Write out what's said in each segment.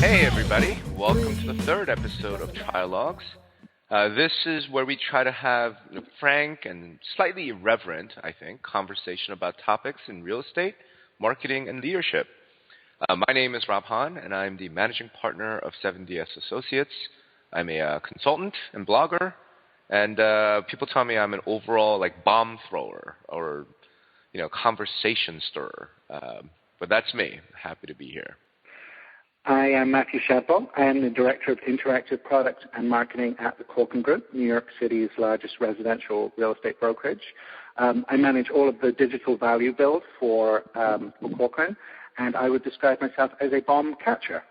Hey everybody, welcome to the third episode of Trialogues. This is where we try to have frank and slightly irreverent, I think, conversation about topics in real estate, marketing, and leadership. My name is Rob Hahn, and I'm the managing partner of 7DS Associates. I'm a consultant and blogger, and people tell me I'm an overall bomb thrower or conversation stirrer. But that's me. Happy to be here. I am Matthew Shadwell. I am the Director of Interactive Product and Marketing at the Corcoran Group, New York City's largest residential real estate brokerage. I manage all of the digital value build for Corcoran, and I would describe myself as a bomb catcher.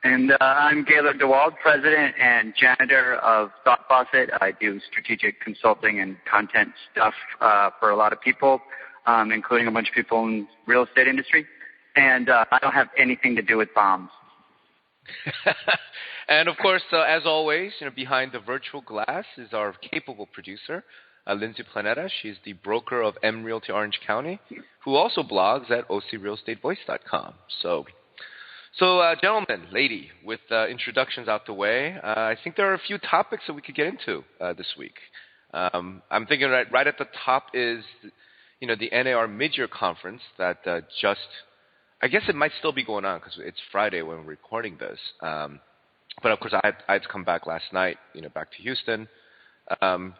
And I'm Gaylord DeWald, President and Janitor of Thought Faucet. I do strategic consulting and content stuff for a lot of people, including a bunch of people in the real estate industry. And I don't have anything to do with bombs. And of course, as always, behind the virtual glass is our capable producer, Lindsay Planetta. She's the broker of M Realty Orange County, who also blogs at ocrealestatevoice.com. So, gentlemen, lady, with introductions out the way, I think there are a few topics that we could get into this week. I'm thinking right at the top is, the NAR mid-year conference that just, I guess it might still be going on because it's Friday when we're recording this. But of course, I had to come back last night, back to Houston.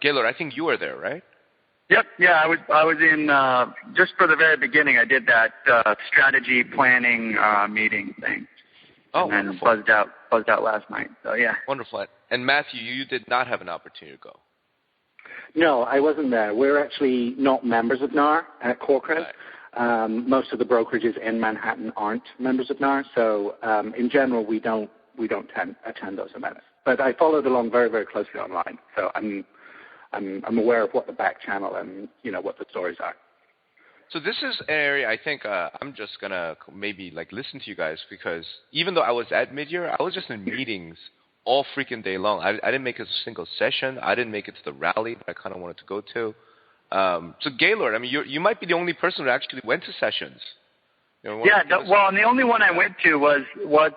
Gaylord, I think you were there, right? Yep. Yeah, I was in just for the very beginning. I did that strategy planning meeting thing. Oh, and then buzzed out last night. So yeah. Wonderful. And Matthew, you did not have an opportunity to go. No, I wasn't there. We're actually not members of NAR at Corcoran. Right. Most of the brokerages in Manhattan aren't members of NAR, so in general we don't attend those events. But I followed along very, very closely online, so I'm aware of what the back channel and what the stories are. So this is an area I think I'm just gonna maybe listen to you guys, because even though I was at midyear, I was just in meetings all freaking day long. I didn't make it a single session. I didn't make it to the rally that I kind of wanted to go to. So Gaylord, I mean, you might be the only person who actually went to sessions. And the only one I went to was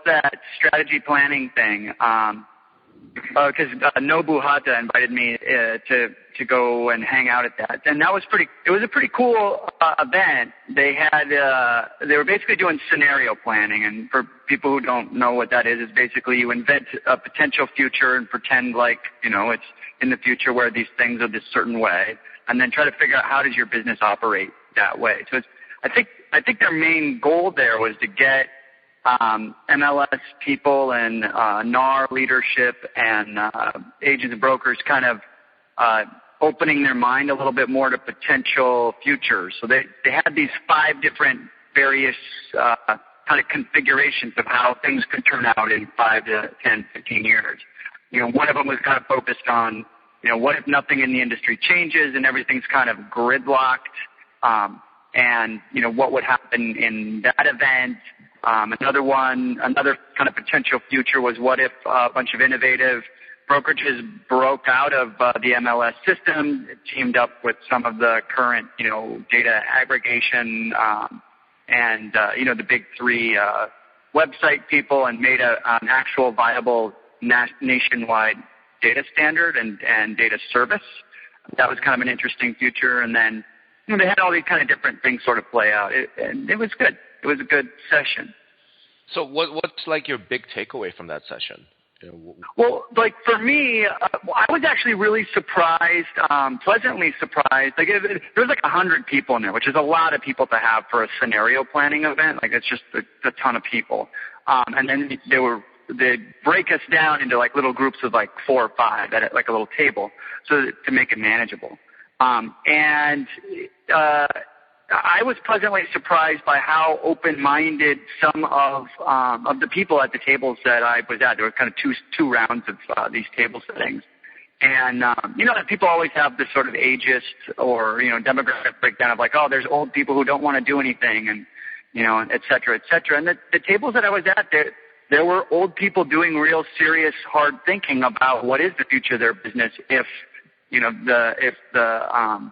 that strategy planning thing. Because Nobu Hata invited me to go and hang out at that, and that was it was a pretty cool event. They were basically doing scenario planning, and for people who don't know what that is basically you invent a potential future and pretend it's in the future where these things are this certain way, and then try to figure out how does your business operate that way. So I think their main goal there was to get MLS people and NAR leadership and agents and brokers kind of opening their mind a little bit more to potential futures. So they had these 5 different various kind of configurations of how things could turn out in 5 to 10, 15 years. One of them was kind of focused on, what if nothing in the industry changes and everything's kind of gridlocked, and, what would happen in that event. Another kind of potential future was what if a bunch of innovative brokerages broke out of the MLS system, teamed up with some of the current, data aggregation and the big 3 website people and made an actual viable nationwide data standard and data service. That was kind of an interesting future. And then they had all these kind of different things sort of play out. And it was good. It was a good session. So what's your big takeaway from that session? Well, for me, I was actually really surprised, pleasantly surprised. There was 100 people in there, which is a lot of people to have for a scenario planning event. It's just a ton of people. And then they break us down into little groups of 4 or 5 at a little table, so to make it manageable. And I was pleasantly surprised by how open-minded some of the people at the tables that I was at. There were kind of two rounds of these table settings. And, people always have this sort of ageist or, demographic breakdown of there's old people who don't want to do anything and, et cetera, et cetera. And the tables that I was at, there were old people doing real serious hard thinking about what is the future of their business if the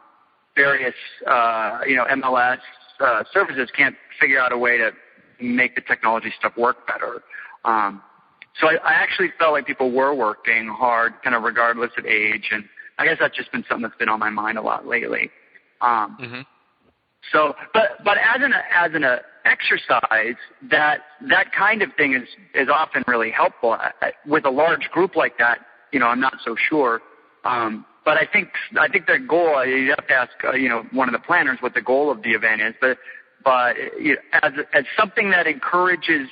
various, MLS services can't figure out a way to make the technology stuff work better. So I actually felt like people were working hard, kind of regardless of age, and I guess that's just been something that's been on my mind a lot lately. So, but as an exercise, that kind of thing is often really helpful. With a large group like that, I'm not so sure. But I think the goal, you have to ask, one of the planners what the goal of the event is. But as something that encourages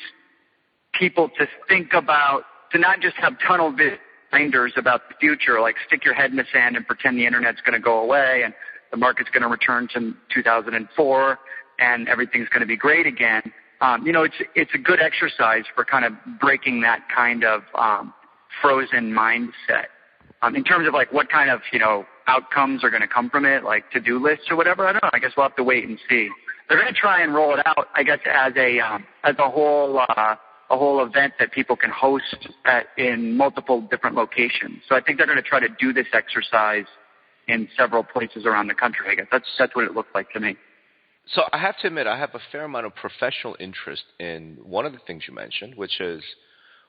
people to think about, to not just have tunnel reminders about the future, like stick your head in the sand and pretend the internet's going to go away and the market's going to return to 2004 and everything's going to be great again. It's a good exercise for kind of breaking that kind of frozen mindset. In terms of like what kind of outcomes are going to come from it, like to-do lists or whatever, I don't know. I guess we'll have to wait and see. They're going to try and roll it out, I guess, as a whole event that people can host in multiple different locations. So I think they're going to try to do this exercise in several places around the country. I guess that's what it looked like to me. So I have to admit, I have a fair amount of professional interest in one of the things you mentioned, which is,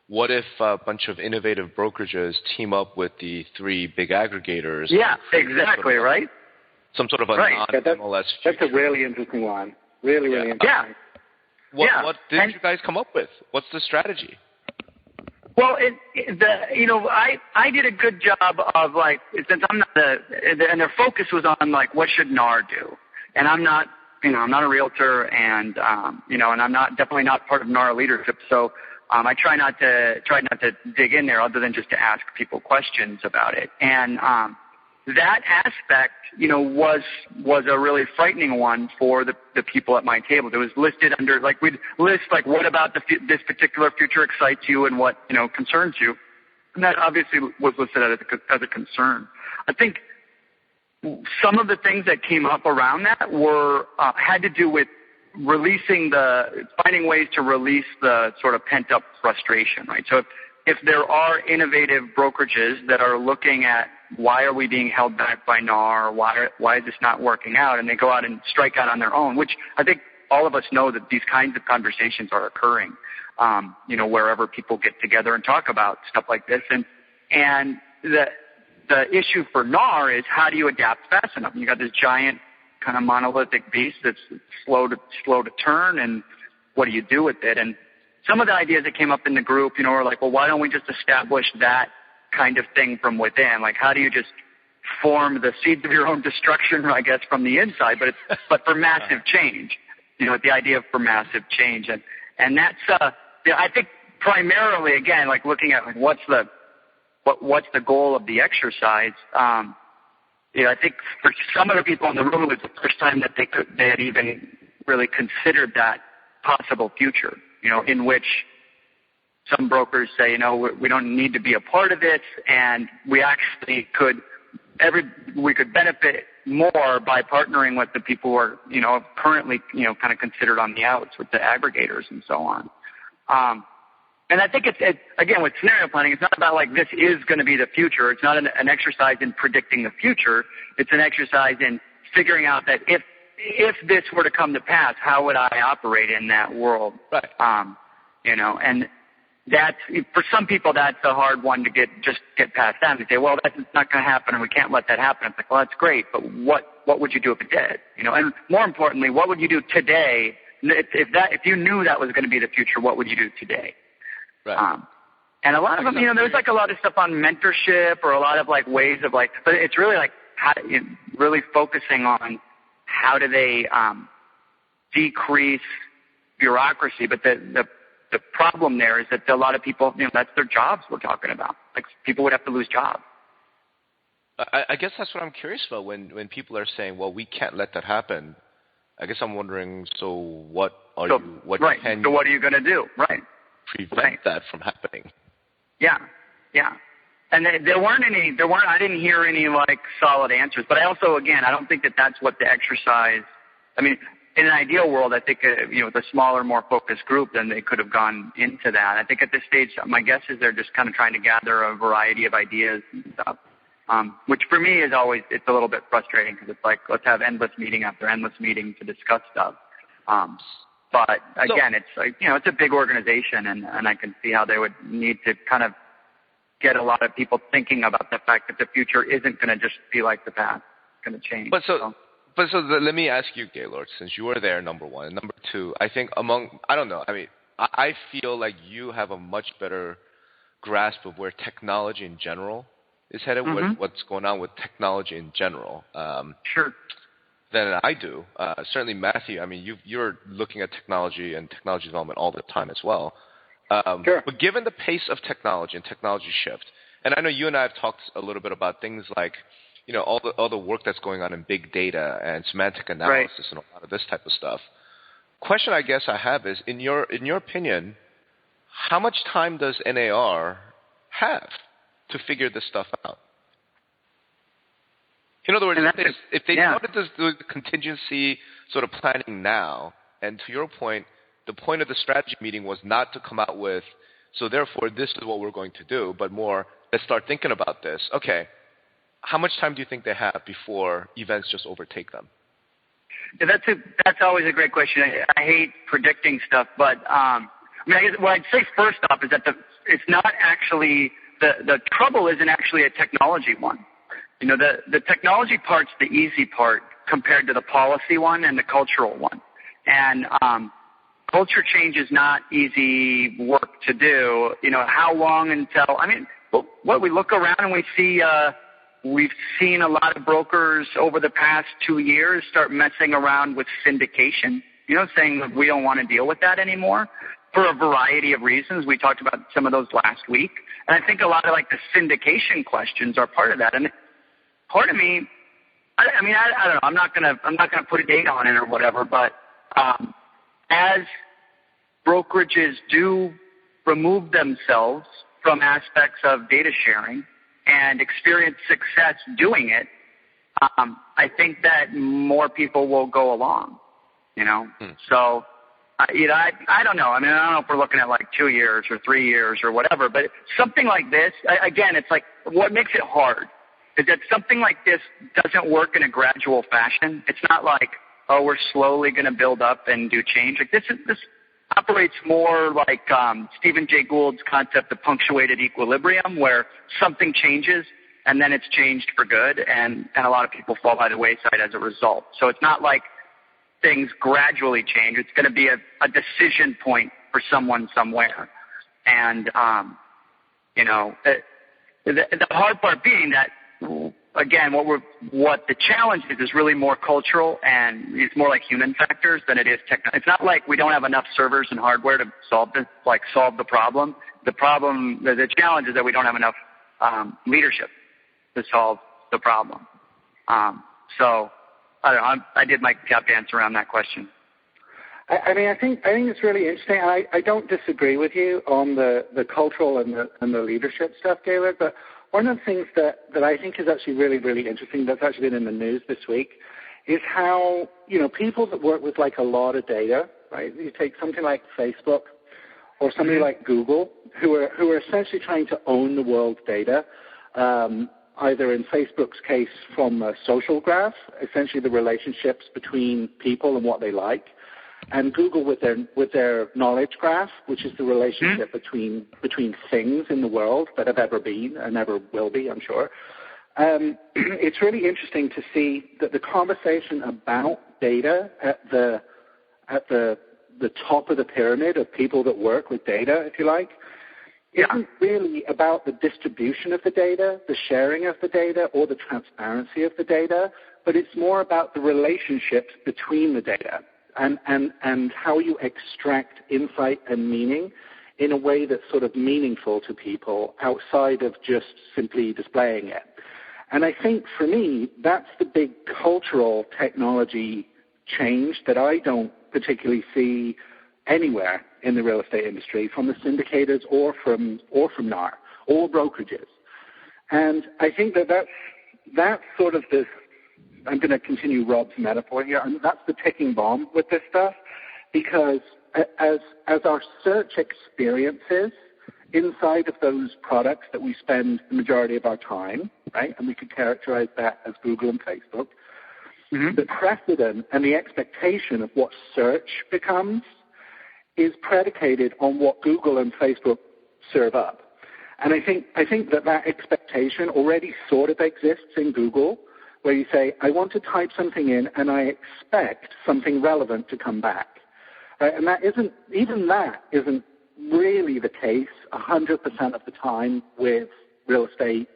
what if a bunch of innovative brokerages team up with the three big aggregators? Yeah, exactly, right? Some sort of a non-MLS future. That's a really interesting one. Really interesting. Yeah. What did you guys come up with? What's the strategy? Well, I did a good job of like, since I'm not and their focus was on like, what should NAR do? And I'm not a realtor, and and I'm definitely not part of NAR leadership, so. I try not to dig in there other than just to ask people questions about it. And that aspect, was a really frightening one for the people at my table. It was listed under, like, we'd list, like, what about this particular future excites you and what, concerns you. And that obviously was listed as a concern. I think some of the things that came up around that had to do with finding ways to release the sort of pent-up frustration, right? So if there are innovative brokerages that are looking at why are we being held back by NAR, why is this not working out, and they go out and strike out on their own, which I think all of us know that these kinds of conversations are occurring, wherever people get together and talk about stuff like this. And the issue for NAR is, how do you adapt fast enough? You got this giant kind of monolithic beast that's slow to turn, and what do you do with it? And some of the ideas that came up in the group, were like, well, why don't we just establish that kind of thing from within? Like, how do you just form the seeds of your own destruction, I guess, from the inside, but for massive change, the idea for massive change. And that's, I think primarily, again, like looking at like, what's the goal of the exercise, I think for some of the people in the room, it was the first time that they had even really considered that possible future, in which some brokers say, we don't need to be a part of it, and we actually could benefit more by partnering with the people who are, currently, kind of considered on the outs with the aggregators and so on. And I think it's again, with scenario planning, it's not about like this is going to be the future. It's not an exercise in predicting the future. It's an exercise in figuring out that if this were to come to pass, how would I operate in that world? Right. And that's, for some people, that's a hard one to get past that. And say, well, that's not going to happen, and we can't let that happen. It's like, well, that's great, but what would you do if it did? And more importantly, what would you do today? If you knew that was going to be the future, what would you do today? Right. And a lot of them, there's like a lot of stuff on mentorship, or a lot of like ways of like, but it's really like really focusing on how do they decrease bureaucracy. But the problem there is that a lot of people, that's their jobs we're talking about. Like, people would have to lose jobs. I guess that's what I'm curious about when people are saying, well, we can't let that happen. I guess I'm wondering, so what are you going to do? Right. Prevent that from happening. Yeah. And there weren't any. I didn't hear any like solid answers. But I also, again, I don't think that that's what the exercise. I mean, in an ideal world, I think with a smaller, more focused group, then they could have gone into that. I think at this stage, my guess is they're just kind of trying to gather a variety of ideas and stuff. Which for me is always, it's a little bit frustrating, because it's like, let's have endless meeting after endless meeting to discuss stuff. But again, it's like, it's a big organization, and I can see how they would need to kind of get a lot of people thinking about the fact that the future isn't going to just be like the past. It's going to change. Let me ask you, Gaylord, since you were there, number one. And number two, I think I feel like you have a much better grasp of where technology in general is headed, what's going on with technology in general. Sure. Than I do. Certainly, Matthew, you're looking at technology and technology development all the time as well. Sure. But given the pace of technology and technology shift, and I know you and I have talked a little bit about things like, all the work that's going on in big data and semantic analysis and a lot of this type of stuff. Question I guess I have is, in your opinion, how much time does NAR have to figure this stuff out? In other words, if they started to do the contingency sort of planning now, and to your point, the point of the strategy meeting was not to come out with, so therefore this is what we're going to do, but more, let's start thinking about this. Okay, how much time do you think they have before events just overtake them? Yeah, that's always a great question. I hate predicting stuff, but I guess what I'd say first off is that it's not actually, the trouble isn't actually a technology one. The technology part's the easy part compared to the policy one and the cultural one. And culture change is not easy work to do. How long until, what we look around and we see, we've seen a lot of brokers over the past 2 years start messing around with syndication, saying that we don't want to deal with that anymore for a variety of reasons. We talked about some of those last week. And I think a lot of the syndication questions are part of that. And part of me, I don't know. I'm not gonna put a date on it or whatever. But as brokerages do remove themselves from aspects of data sharing and experience success doing it, I think that more people will go along. So. I don't know. I don't know if we're looking at 2 years or 3 years or whatever. But something like this, again, it's what makes it hard is that something like this doesn't work in a gradual fashion. It's not we're slowly going to build up and do change. This operates more like Stephen Jay Gould's concept of punctuated equilibrium, where something changes and then it's changed for good, and a lot of people fall by the wayside as a result. So it's not like things gradually change. It's going to be a decision point for someone somewhere. And, the hard part being that, again, what the challenge is really more cultural, and it's more like human factors than it is technical. It's not like we don't have enough servers and hardware to solve the problem. The challenge is that we don't have enough leadership to solve the problem. So I don't know. I did my tap dance around that question. I think it's really interesting. I don't disagree with you on the cultural and the leadership stuff, Gaylord, but one of the things that I think is actually really, really interesting that's actually been in the news this week is how, people that work with a lot of data, right? You take something like Facebook or somebody like Google, who are essentially trying to own the world's data, either in Facebook's case from a social graph, essentially the relationships between people and what they like, and Google with their knowledge graph, which is the relationship between things in the world that have ever been and ever will be, I'm sure. It's really interesting to see that the conversation about data at the top of the pyramid of people that work with data, if you like, isn't really about the distribution of the data, the sharing of the data, or the transparency of the data, but it's more about the relationships between the data and how you extract insight and meaning in a way that's sort of meaningful to people outside of just simply displaying it. And I think for me, that's the big cultural technology change that I don't particularly see anywhere in the real estate industry, from the syndicators or from NAR or brokerages. And I think that's sort of this, I'm going to continue Rob's metaphor here, and that's the ticking bomb with this stuff, because as our search experiences inside of those products that we spend the majority of our time, right, and we could characterize that as Google and Facebook, the precedent and the expectation of what search becomes is predicated on what Google and Facebook serve up. And I think that expectation already sort of exists in Google, where you say, I want to type something in and I expect something relevant to come back. And that isn't really the case 100% of the time with real estate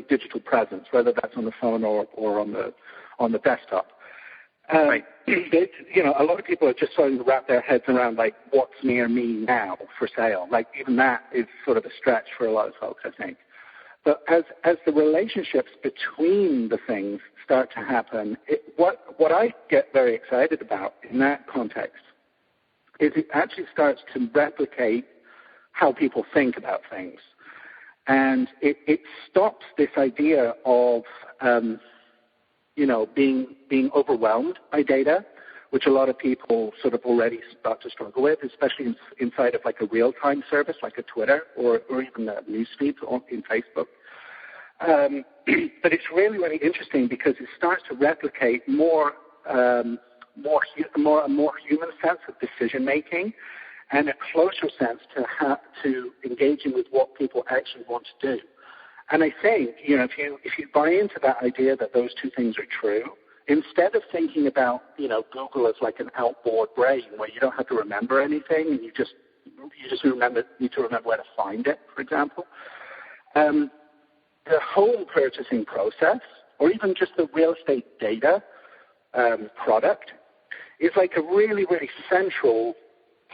digital presence, whether that's on the phone or on the desktop. Right. A lot of people are just starting to wrap their heads around, like, what's near me now for sale. Like, even that is sort of a stretch for a lot of folks, I think. But as the relationships between the things start to happen, what I get very excited about in that context is it actually starts to replicate how people think about things. And it stops this idea of, being overwhelmed by data, which a lot of people sort of already start to struggle with, especially inside of like a real-time service like a Twitter or even a newsfeed in Facebook. But it's really, really interesting because it starts to replicate a more human sense of decision-making and a closer sense to engaging with what people actually want to do. And I think, if you buy into that idea that those two things are true, instead of thinking about, Google as like an outboard brain where you don't have to remember anything and you just need to remember where to find it, for example, the home purchasing process, or even just the real estate data product, is like a really, really central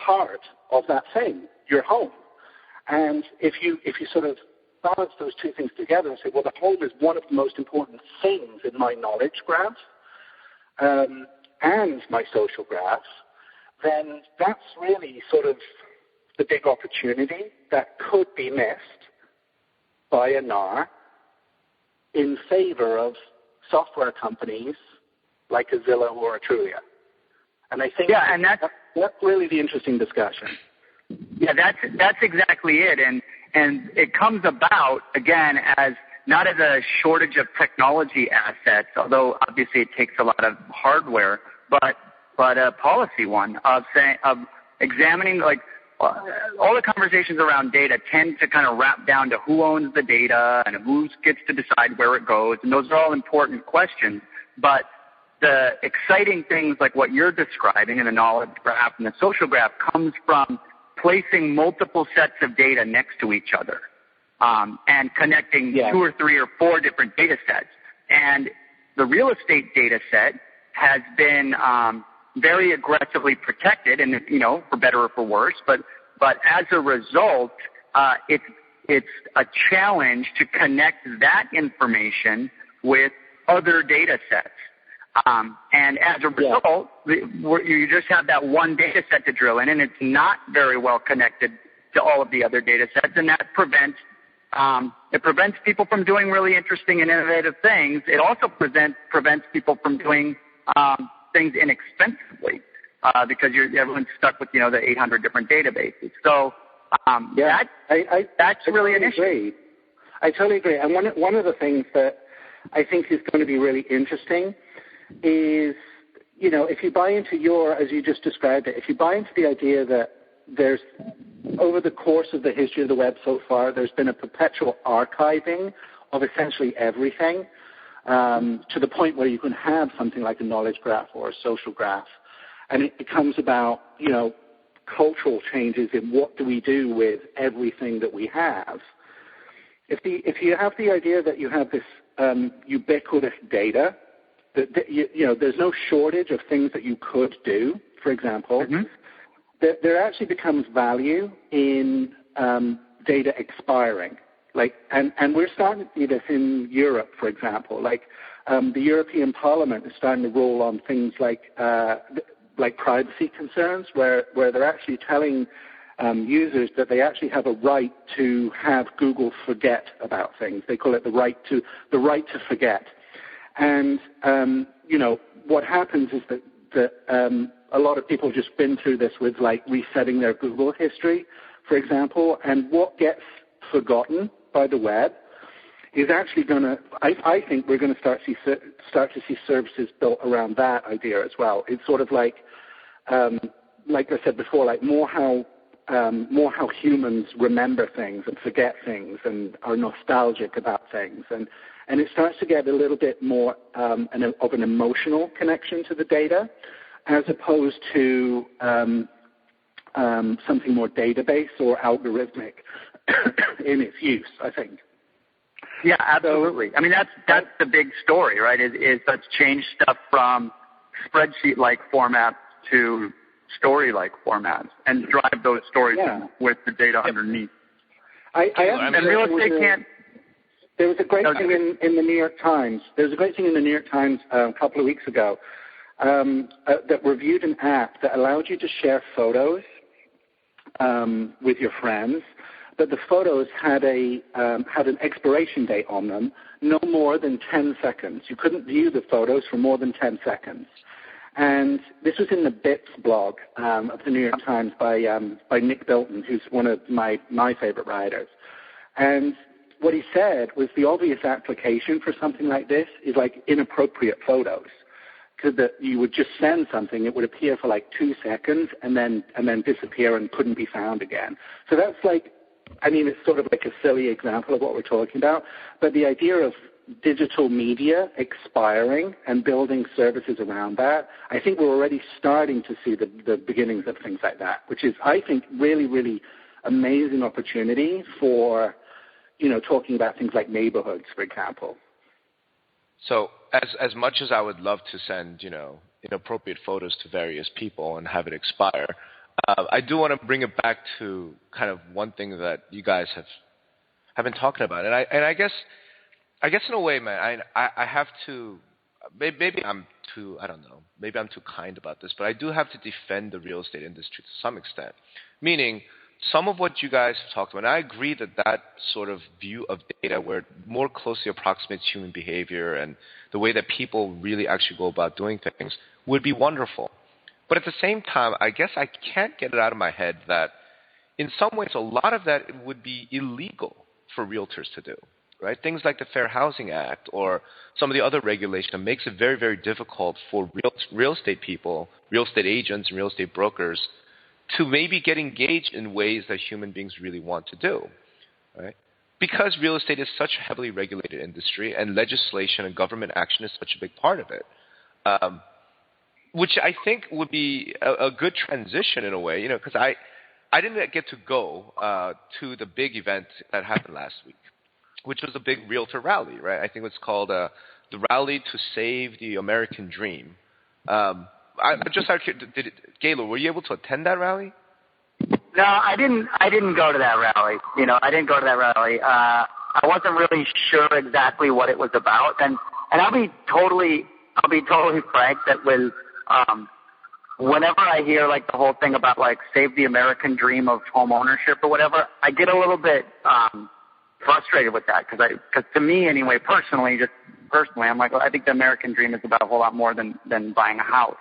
part of that thing, your home. And if you sort of balance those two things together and say, well, the home is one of the most important things in my knowledge graph and my social graphs, then that's really sort of the big opportunity that could be missed by a NAR in favor of software companies like a Zillow or a Trulia. And I think that's really the interesting discussion. Yeah, that's exactly it. And it comes about, again, as not as a shortage of technology assets, although obviously it takes a lot of hardware, but a policy one of examining, like, all the conversations around data tend to kind of wrap down to who owns the data and who gets to decide where it goes, and those are all important questions. But the exciting things like what you're describing in the knowledge graph and the social graph comes from placing multiple sets of data next to each other and connecting 2 or 3 or 4 different data sets. And the real estate data set has been very aggressively protected, and for better or for worse. But as a result, it's a challenge to connect that information with other data sets. And as a result, you just have that one data set to drill in, and it's not very well connected to all of the other data sets, and that prevents people from doing really interesting and innovative things. It also prevents people from doing things inexpensively because everyone's stuck with the 800 different databases. So that's really an issue. I totally agree. And one of the things that I think is going to be really interesting is, if you buy into as you just described it, if you buy into the idea that there's, over the course of the history of the web so far, there's been a perpetual archiving of essentially everything to the point where you can have something like a knowledge graph or a social graph, and it becomes about, cultural changes in what do we do with everything that we have. If you have the idea that you have this ubiquitous data, there's no shortage of things that you could do, for example, there actually becomes value in data expiring. And we're starting to see this in Europe, for example. The European Parliament is starting to rule on things like privacy concerns, where they're actually telling users that they actually have a right to have Google forget about things. They call it the right to forget. And, what happens is that a lot of people have just been through this with, resetting their Google history, for example, and what gets forgotten by the web is actually going to, I think we're going to start to see services built around that idea as well. It's sort of like, like I said before, like more how humans remember things and forget things and are nostalgic about things, and it starts to get a little bit more of an emotional connection to the data, as opposed to something more database or algorithmic in its use, I think. Yeah, absolutely. I mean, that's the big story, right? Is let's change stuff from spreadsheet-like formats to story-like formats and drive those stories with the data underneath. And real estate can't. There was a great thing in the New York Times. There was a great thing in the New York Times a couple of weeks ago that reviewed an app that allowed you to share photos with your friends, but the photos had an expiration date on them, no more than 10 seconds. You couldn't view the photos for more than 10 seconds. And this was in the Bits blog of the New York Times by Nick Bilton, who's one of my favorite writers. And what he said was the obvious application for something like this is like inappropriate photos. Because you would just send something, it would appear for like 2 seconds and then disappear and couldn't be found again. So that's like, I mean, it's sort of like a silly example of what we're talking about, but the idea of digital media expiring and building services around that, I think we're already starting to see the beginnings of things like that, which is, I think, really, really amazing opportunity for, talking about things like neighborhoods, for example. So as much as I would love to send, inappropriate photos to various people and have it expire, I do want to bring it back to kind of one thing that you guys have been talking about. And I guess in a way, man, I have to, maybe I'm too, I don't know, maybe I'm too kind about this, but I do have to defend the real estate industry to some extent. Meaning, some of what you guys have talked about, and I agree that sort of view of data where it more closely approximates human behavior and the way that people really actually go about doing things would be wonderful. But at the same time, I guess I can't get it out of my head that in some ways a lot of that would be illegal for realtors to do, right? Things like the Fair Housing Act or some of the other regulation that makes it very, very difficult for real estate people, real estate agents, and real estate brokers to maybe get engaged in ways that human beings really want to do, right? Because real estate is such a heavily regulated industry and legislation and government action is such a big part of it, which I think would be a good transition in a way, because I didn't get to go to the big event that happened last week, which was a big realtor rally, right? I think it was called the Rally to Save the American Dream. I just Gaylord, were you able to attend that rally? No, I didn't go to that rally. I didn't go to that rally. I wasn't really sure exactly what it was about, and I'll be totally frank that with whenever I hear like the whole thing about like save the American dream of home ownership or whatever, I get a little bit frustrated with that because to me anyway, personally, I'm like, well, I think the American dream is about a whole lot more than buying a house.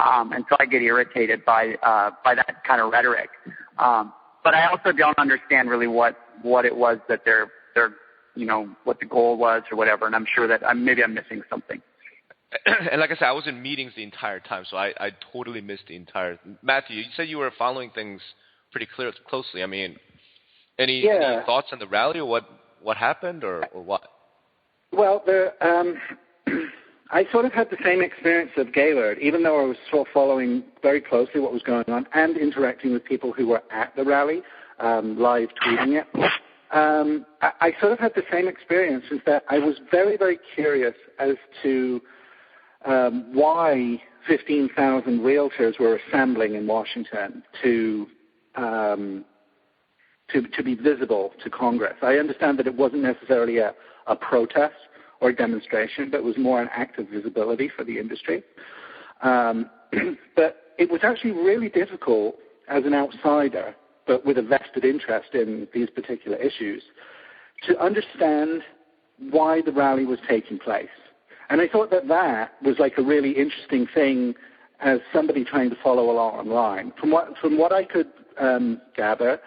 And so I get irritated by that kind of rhetoric. But I also don't understand really what it was that they're what the goal was or whatever. And I'm sure that maybe I'm missing something. And like I said, I was in meetings the entire time, so I totally missed the entire. Matthew, you said you were following things pretty closely. I mean, any thoughts on the rally or what happened or what? Well, I sort of had the same experience of Gaylord, even though I was sort of following very closely what was going on and interacting with people who were at the rally, live tweeting it. I sort of had the same experience, is that I was very, very curious as to why 15,000 realtors were assembling in Washington to be visible to Congress. I understand that it wasn't necessarily a protest or a demonstration, but it was more an act of visibility for the industry. But it was actually really difficult as an outsider, but with a vested interest in these particular issues, to understand why the rally was taking place. And I thought that was like a really interesting thing as somebody trying to follow along online. From what I could gather,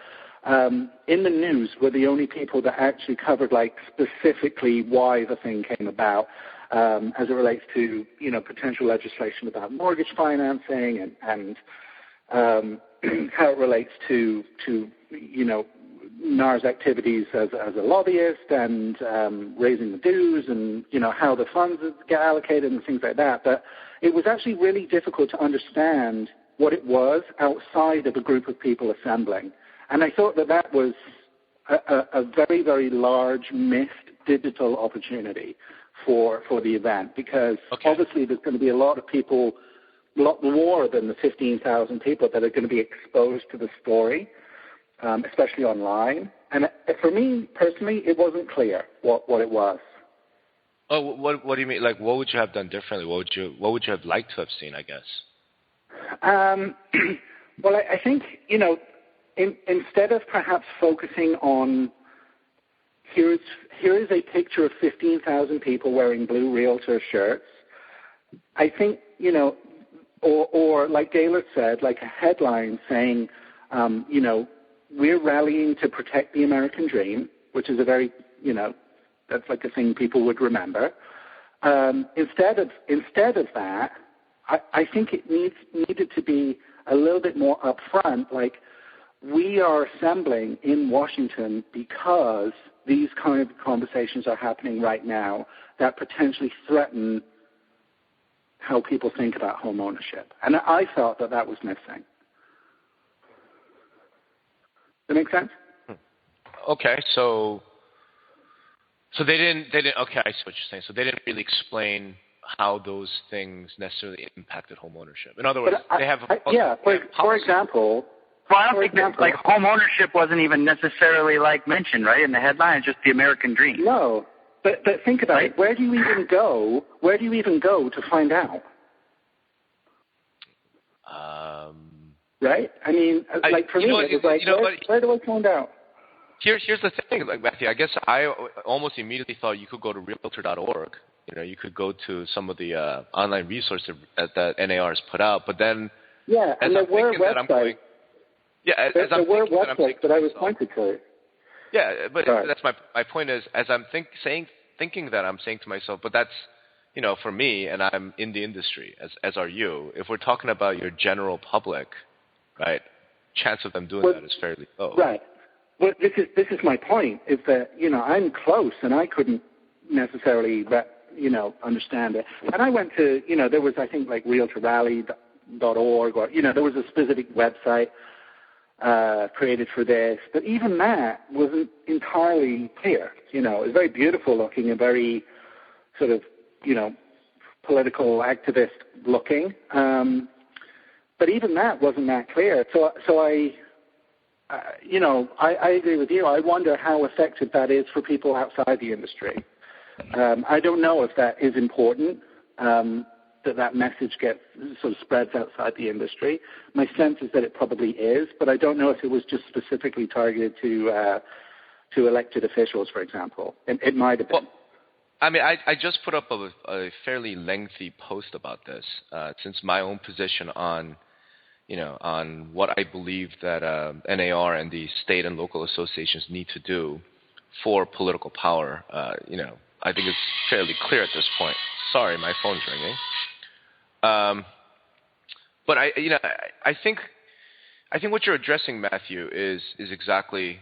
in the news were the only people that actually covered like specifically why the thing came about, as it relates to potential legislation about mortgage financing and how it relates to NAR's activities as a lobbyist and raising the dues and, how the funds get allocated and things like that. But it was actually really difficult to understand what it was outside of a group of people assembling. And I thought that was a very, very large missed digital opportunity for the event, because obviously there's going to be a lot of people, a lot more than the 15,000 people that are going to be exposed to the story, especially online. And for me personally, it wasn't clear what it was. Oh, what do you mean? Like, what would you have done differently? What would you have liked to have seen, I guess? Well, I think, instead of perhaps focusing on here is a picture of 15,000 people wearing blue realtor shirts, I think, or like Gaylord said, like a headline saying, we're rallying to protect the American dream, which is a very, that's like a thing people would remember. Instead of that, I think it needed to be a little bit more upfront, like we are assembling in Washington because these kind of conversations are happening right now that potentially threaten how people think about home ownership. And I felt that was missing. Does that make sense? Okay, so they didn't. Okay, I see what you're saying. So they didn't really explain how those things necessarily impacted home ownership. In other words, they have. For example. Well, I don't think that, like, home ownership wasn't even necessarily, like, mentioned, right, in the headline. It's just the American dream. No, but think about it. Where do you even go? Where do you even go to find out? Right? I mean, for me, it was like, where do I find out? Here's the thing, like, Matthew. I guess I almost immediately thought you could go to Realtor.org. You could go to some of the online resources that NAR has put out. But then, and there were websites. There were websites that I was pointed to. Yeah, but that's my point is, as I'm thinking that, I'm saying to myself, but that's, for me, and I'm in the industry, as are you. If we're talking about your general public, right, chance of them doing that is fairly low. Right. Well, this is my point, is that, I'm close and I couldn't necessarily, understand it. And I went to, there was, I think, like realtorrally.org, or, there was a specific website created for this, but even that wasn't entirely clear. It was very beautiful looking and very sort of, political activist looking, but even that wasn't that clear. So I agree with you. I wonder how effective that is for people outside the industry. I don't know if that is important. That message gets sort of spreads outside the industry. My sense is that it probably is, but I don't know if it was just specifically targeted to elected officials, for example. It might have been. Well, I mean, I just put up a fairly lengthy post about this, since my own position on what I believe that NAR and the state and local associations need to do for political power. I think it's fairly clear at this point. Sorry, my phone's ringing. But I think what you're addressing, Matthew, is exactly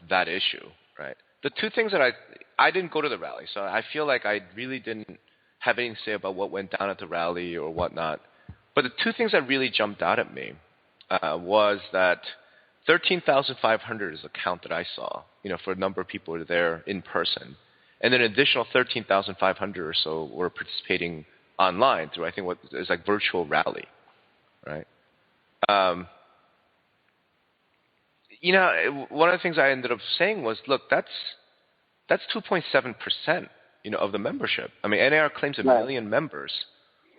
that issue, right? The two things that I didn't go to the rally, so I feel like I really didn't have anything to say about what went down at the rally or whatnot. But the two things that really jumped out at me was that 13,500 is the count that I saw, for a number of people who were there in person, and then an additional 13,500 or so were participating online through, I think, what is like virtual rally, right? One of the things I ended up saying was, look, that's 2.7%, of the membership. I mean, NAR claims a million members,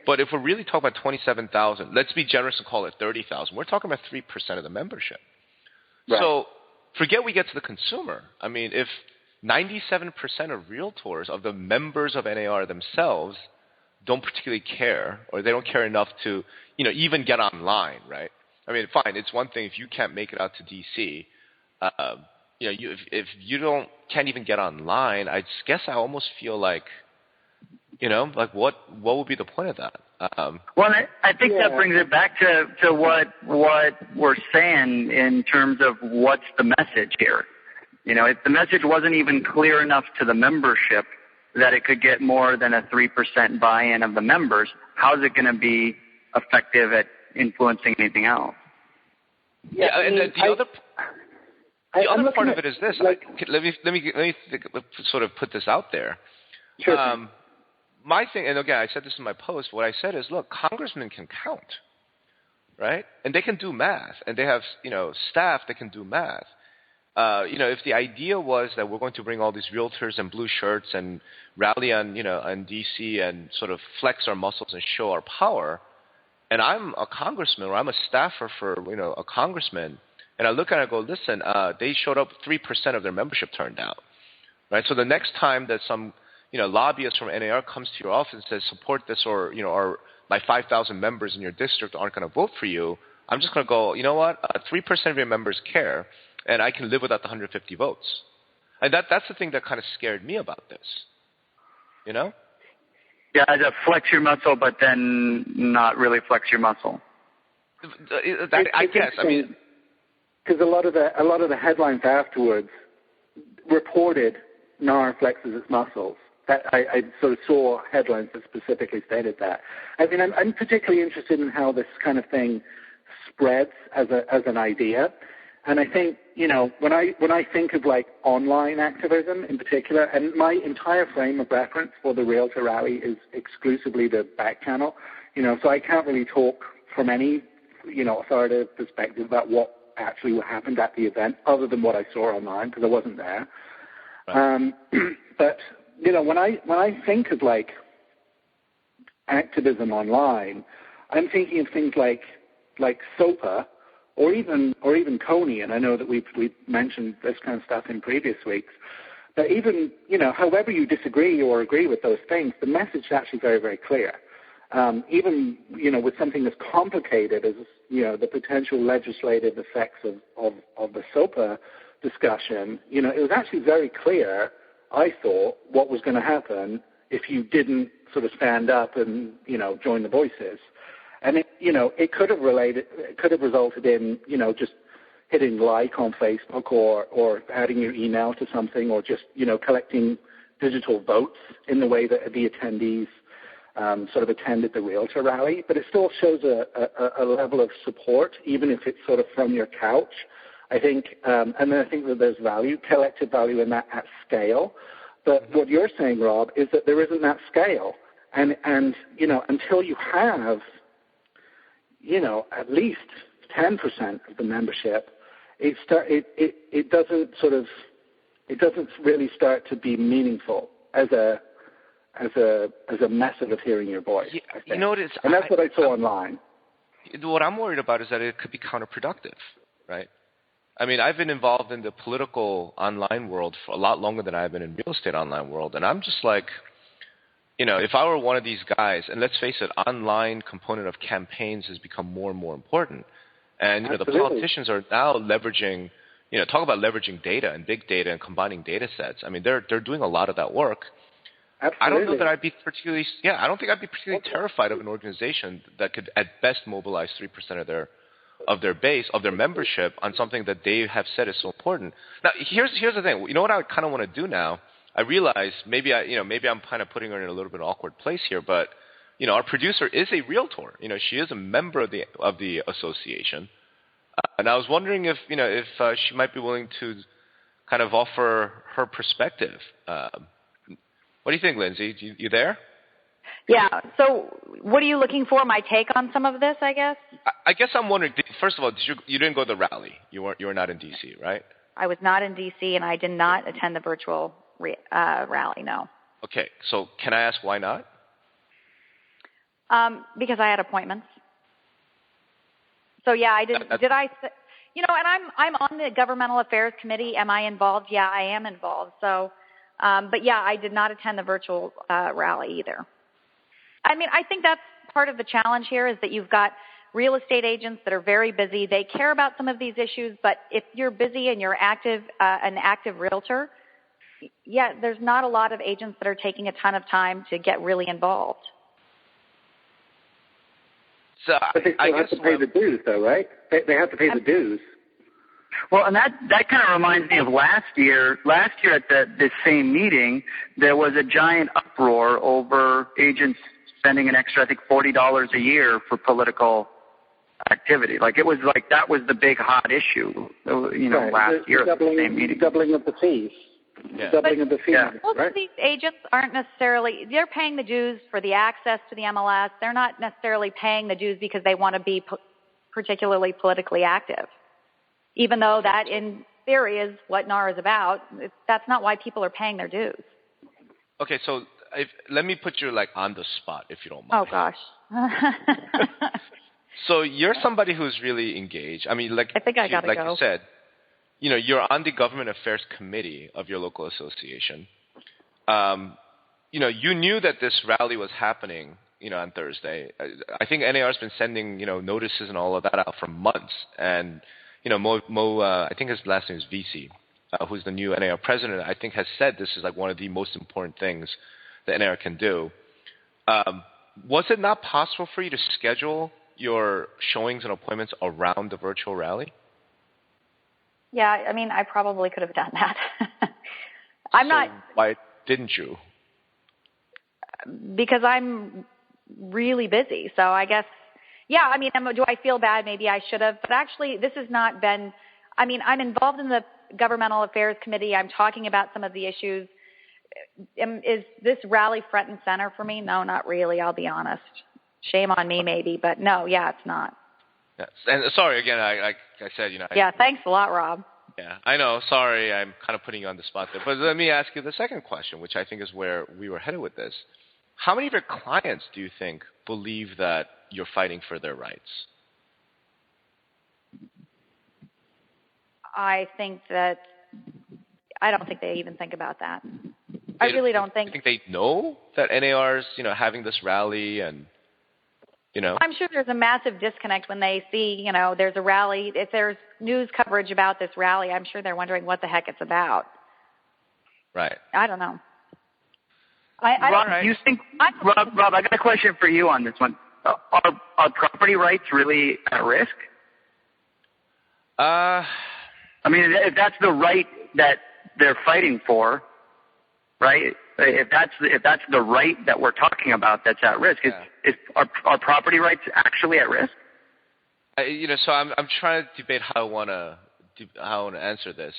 but if we're really talking about 27,000, let's be generous and call it 30,000. We're talking about 3% of the membership. Right. So forget we get to the consumer. I mean, if 97% of realtors, of the members of NAR themselves, don't particularly care, or they don't care enough to, even get online, right? I mean, fine, it's one thing if you can't make it out to D.C., if you can't even get online, I guess I almost feel like, Like what would be the point of that? Well, I think that brings it back to what we're saying in terms of what's the message here. If the message wasn't even clear enough to the membership that it could get more than a 3% buy-in of the members, how's it going to be effective at influencing anything else? Yeah, and the other part of it is this. Let me sort of put this out there. Sure. My thing, and again, I said this in my post. What I said is, look, congressmen can count, right? And they can do math, and they have staff that can do math. If the idea was that we're going to bring all these realtors and blue shirts and rally on DC and sort of flex our muscles and show our power, and I'm a congressman or I'm a staffer for a congressman, and I look at it and go, listen, they showed up 3% of their membership turned out, right? So the next time that some lobbyist from NAR comes to your office and says support this, or my 5,000 members in your district aren't going to vote for you, I'm just going to go, you know what? 3% of your members care, and I can live without the 150 votes. And that's the thing that kind of scared me about this. Yeah, to flex your muscle, but then not really flex your muscle. I guess. I mean, because a lot of the headlines afterwards reported NAR flexes its muscles. That I sort of saw headlines that specifically stated that. I mean, I'm particularly interested in how this kind of thing spreads as an idea. And I think, when I think of like online activism in particular, and my entire frame of reference for the Realtor Rally is exclusively the back channel, so I can't really talk from any, authoritative perspective about what actually happened at the event other than what I saw online because I wasn't there. Right. But, when I think of like activism online, I'm thinking of things like SOPA, or even Coney, and I know that we've mentioned this kind of stuff in previous weeks. But even, however you disagree or agree with those things, the message is actually very, very clear. Even, with something as complicated as, the potential legislative effects of the SOPA discussion, it was actually very clear, I thought, what was going to happen if you didn't sort of stand up and, join the voices. And it could have resulted in, just hitting like on Facebook or adding your email to something, or just, collecting digital votes in the way that the attendees sort of attended the Realtor Rally. But it still shows a level of support, even if it's sort of from your couch. I think, and then I think that there's collective value in that at scale. But what you're saying, Rob, is that there isn't that scale. And until you have at least 10% of the membership, it doesn't really start to be meaningful as a method of hearing your voice. You know what it is? And that's what I saw online. What I'm worried about is that it could be counterproductive, right? I mean, I've been involved in the political online world for a lot longer than I've been in real estate online world, and I'm just like, if I were one of these guys, and let's face it, online component of campaigns has become more and more important. And, the politicians are now leveraging, talk about leveraging data and big data and combining data sets. I mean, they're doing a lot of that work. Absolutely. I don't know that I'd be particularly terrified of an organization that could at best mobilize 3% of their base, of their membership on something that they have said is so important. Now, here's the thing. You know what I kind of want to do now? I realize maybe I'm kind of putting her in a little bit of an awkward place here, but our producer is a realtor. She is a member of the association, and I was wondering if she might be willing to kind of offer her perspective. What do you think, Lindsay? You there? Yeah. So, what are you looking for? My take on some of this, I guess. I guess I'm wondering. First of all, you didn't go to the rally. You were not in DC, right? I was not in DC, and I did not attend the virtual rally, no. Okay, so can I ask why not? Because I had appointments. So yeah, I did. And I'm on the governmental affairs committee. Am I involved? Yeah, I am involved. So, but yeah, I did not attend the virtual rally either. I mean, I think that's part of the challenge here is that you've got real estate agents that are very busy. They care about some of these issues, but if you're busy and you're an active realtor, Yeah, there's not a lot of agents that are taking a ton of time to get really involved. So But they still have to pay the dues, though, right? They have to pay the dues. Well, and that kind of reminds me of last year. Last year at this same meeting, there was a giant uproar over agents spending an extra, I think, $40 a year for political activity. Like it was like that was the big hot issue, Right. last year at the same meeting. Doubling of the fees. Yeah. Doubling of the fees, Most right? of these agents aren't necessarily, they're paying the dues for the access to the MLS. They're not necessarily paying the dues because they want to be particularly politically active. Even though that in theory is what NAR is about, that's not why people are paying their dues. Okay, so let me put you on the spot, if you don't mind. Oh gosh. So you're somebody who's really engaged. I mean, I think I gotta like go. you said, you're on the government affairs committee of your local association. You knew that this rally was happening, on Thursday. I think NAR's been sending, notices and all of that out for months. And, Mo I think his last name is VC, who's the new NAR president, I think has said this is one of the most important things that NAR can do. Was it not possible for you to schedule your showings and appointments around the virtual rally? Yeah, I mean, I probably could have done that. Why didn't you? Because I'm really busy. So I guess, yeah, I mean, do I feel bad? Maybe I should have. But actually, this has not been, I mean, I'm involved in the governmental affairs committee. I'm talking about some of the issues. Is this rally front and center for me? No, not really, I'll be honest. Shame on me, maybe. But no, yeah, it's not. Yes. And sorry, again, like I said, yeah, thanks a lot, Rob. Yeah, I know. Sorry, I'm kind of putting you on the spot there. But let me ask you the second question, which I think is where we were headed with this. How many of your clients do you think believe that you're fighting for their rights? I don't think they even think about that. I really don't think. You think they know that NAR's, having this rally and, I'm sure there's a massive disconnect when they see, there's a rally. If there's news coverage about this rally, I'm sure they're wondering what the heck it's about. Right. I don't know. Rob, do you think, Rob, I got a question for you on this one. Are property rights really at risk? I mean, if that's the right that they're fighting for, right? If that's the right that we're talking about that's at risk, are property rights actually at risk? So I'm trying to debate how I want to answer this.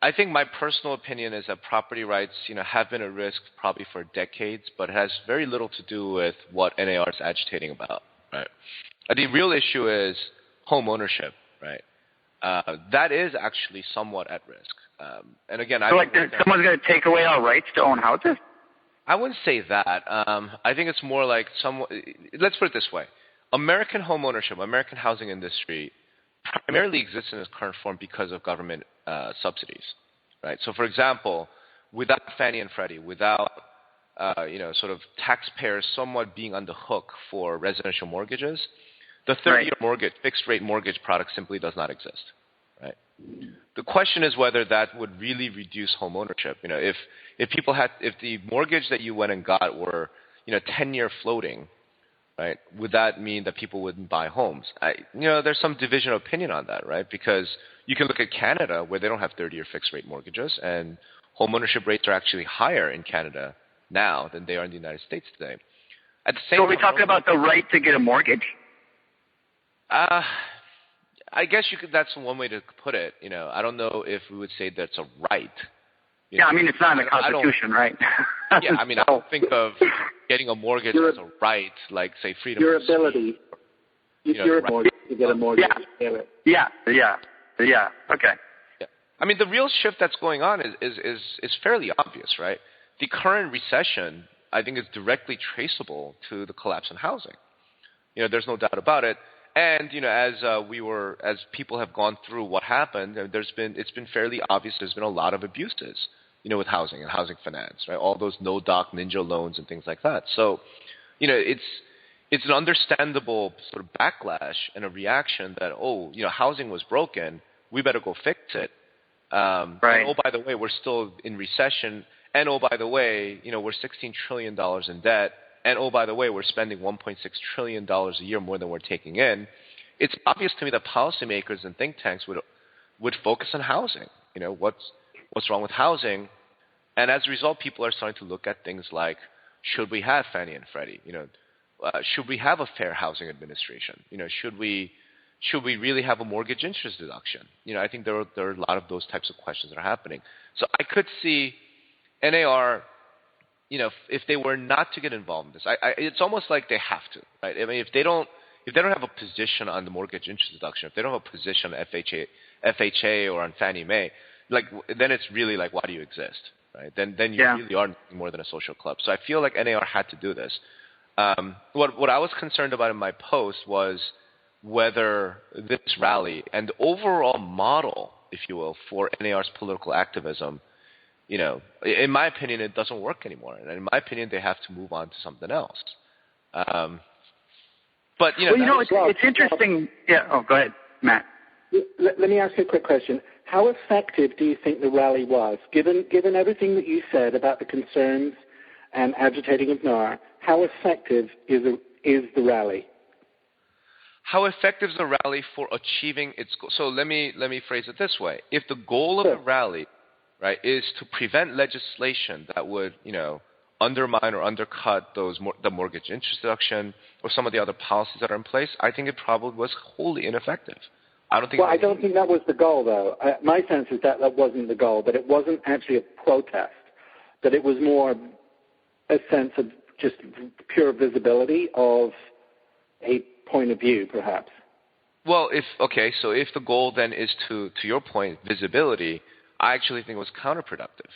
I think my personal opinion is that property rights, have been at risk probably for decades, but it has very little to do with what NAR is agitating about. Right. The real issue is home ownership. Right. That is actually somewhat at risk. And again, someone's going to take away our rights to own houses? I wouldn't say that. I think it's more like let's put it this way. American home ownership, American housing industry primarily exists in its current form because of government subsidies, right? So, for example, without Fannie and Freddie, without sort of taxpayers somewhat being on the hook for residential mortgages, the 30-year mortgage, fixed-rate mortgage product simply does not exist, right? The question is whether that would really reduce home ownership. If the mortgage that you went and got were 10-year floating, right? Would that mean that people wouldn't buy homes? There's some division of opinion on that, right? Because you can look at Canada where they don't have 30-year fixed-rate mortgages, and home ownership rates are actually higher in Canada now than they are in the United States today. At the same so are we talking about the right to get a mortgage? I guess that's one way to put it. I don't know if we would say that's a right. I mean, it's not in the Constitution, right? Yeah, I mean, I don't think of getting a mortgage as a right, like, say, freedom. Your ability. Your ability to get a mortgage. Yeah. Okay. Yeah. I mean, the real shift that's going on is fairly obvious, right? The current recession, I think, is directly traceable to the collapse in housing. There's no doubt about it. And as people have gone through what happened, it's been fairly obvious. There's been a lot of abuses, with housing and housing finance, right? All those no-doc ninja loans and things like that. So, it's an understandable sort of backlash and a reaction that housing was broken, we better go fix it. Right. And oh, by the way, we're still in recession. And oh, by the way, we're $16 trillion in debt. And oh, by the way, we're spending $1.6 trillion a year more than we're taking in. It's obvious to me that policymakers and think tanks would focus on housing. What's wrong with housing? And as a result, people are starting to look at things like, should we have Fannie and Freddie? Should we have a fair housing administration? Should we really have a mortgage interest deduction? I think there are a lot of those types of questions that are happening. So I could see NAR, if they were not to get involved in this, it's almost like they have to, right? I mean, if they don't have a position on the mortgage interest deduction, if they don't have a position on FHA or on Fannie Mae, then it's really like, why do you exist, right? Then you really are nothing more than a social club. So I feel like NAR had to do this. What I was concerned about in my post was whether this rally and the overall model, if you will, for NAR's political activism, in my opinion, it doesn't work anymore. And in my opinion, they have to move on to something else. But, it's interesting. Yeah. Oh, go ahead, Matt. Let me ask you a quick question. How effective do you think the rally was? Given everything that you said about the concerns and agitating of NAR, how effective is the rally? How effective is the rally for achieving its goal? So let me phrase it this way. If the goal of the rally, right, is to prevent legislation that would, undermine or undercut the mortgage interest deduction or some of the other policies that are in place, I think it probably was wholly ineffective. I don't think that was the goal, though. My sense is that wasn't the goal, that it wasn't actually a protest, that it was more a sense of just pure visibility of a point of view, perhaps. Well, so if the goal then is to your point, visibility, I actually think it was counterproductive.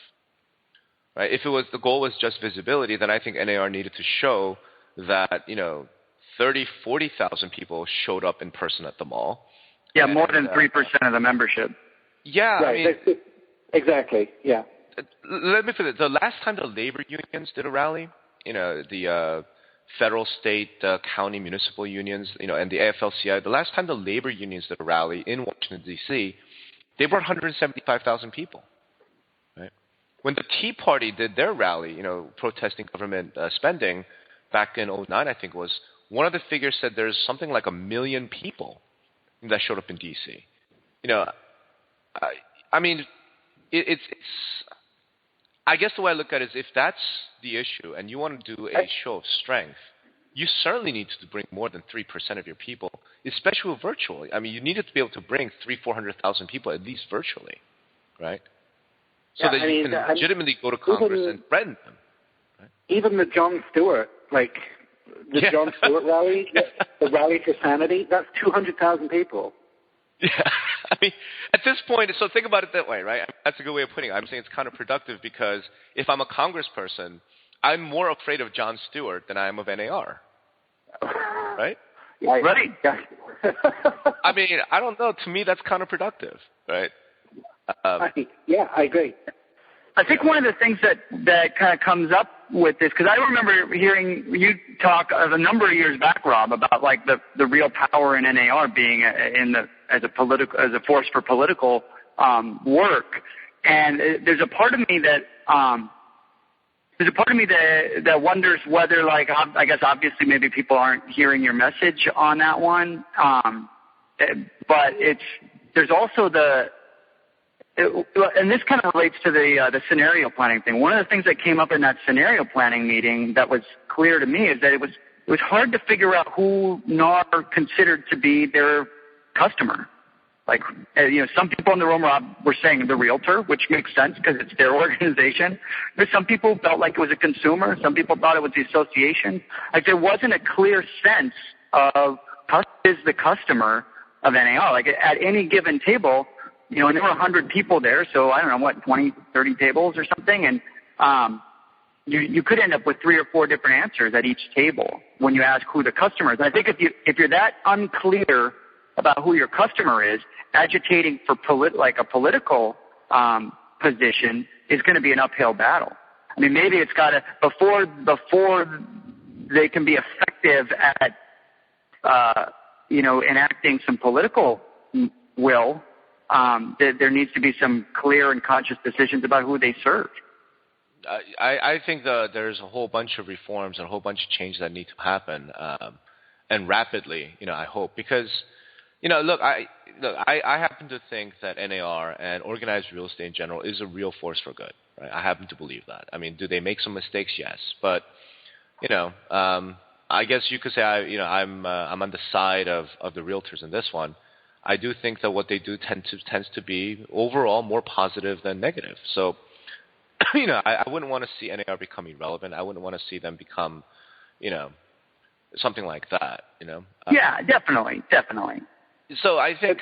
Right? If the goal was just visibility, then I think NAR needed to show that 40,000 people showed up in person at the mall. Yeah, more than 3% of the membership. Yeah, right. I mean, exactly. Yeah. Let me put it. The last time the labor unions did a rally, the federal, state, county, municipal unions, and the AFL-CIO, the last time the labor unions did a rally in Washington, D.C., they brought 175,000 people. Right? When the Tea Party did their rally, protesting government spending back in 2009, I think it was, one of the figures said there's something like 1 million people that showed up in D.C. It's I guess the way I look at it is if that's the issue and you want to do a show of strength, you certainly need to bring more than 3% of your people, especially virtually. I mean, you needed to be able to bring 300,000-400,000 people at least virtually, right? So that you can legitimately go to Congress and threaten them. Right? Even the Jon Stewart, Jon Stewart rally, the Rally for Sanity, that's 200,000 people. Yeah. I mean, at this point, so think about it that way, right? That's a good way of putting it. I'm saying it's counterproductive because if I'm a congressperson, I'm more afraid of Jon Stewart than I am of NAR. Right? Right. I mean, I don't know. To me, that's counterproductive, right? I agree. I think one of the things that kind of comes up with this, because I remember hearing you talk a number of years back, Rob, about the real power in NAR being as a force for political work, and there's a part of me that wonders whether, I guess obviously maybe people aren't hearing your message on that one, but there's also and this kind of relates to the scenario planning thing. One of the things that came up in that scenario planning meeting that was clear to me is that it was hard to figure out who NAR considered to be their customer. Some people in the room, Rob, were saying the realtor, which makes sense because it's their organization. But some people felt like it was a consumer. Some people thought it was the association. There wasn't a clear sense of who is the customer of NAR. At any given table, and there were 100 people there, so I don't know, 20, 30 tables or something, and you could end up with 3 or 4 different answers at each table when you ask who the customer is. And I think if you're that unclear about who your customer is, agitating for a political position is going to be an uphill battle. I mean, maybe it's got to before they can be effective at enacting some political will. There needs to be some clear and conscious decisions about who they serve. I think there's a whole bunch of reforms and a whole bunch of changes that need to happen, and rapidly. I hope, because I happen to think that NAR and organized real estate in general is a real force for good. Right? I happen to believe that. I mean, do they make some mistakes? Yes, but I guess you could say I'm on the side of the realtors in this one. I do think that what they do tends to be overall more positive than negative. So, I wouldn't want to see NAR become irrelevant. I wouldn't want to see them become, something like that. Yeah, definitely. So I think,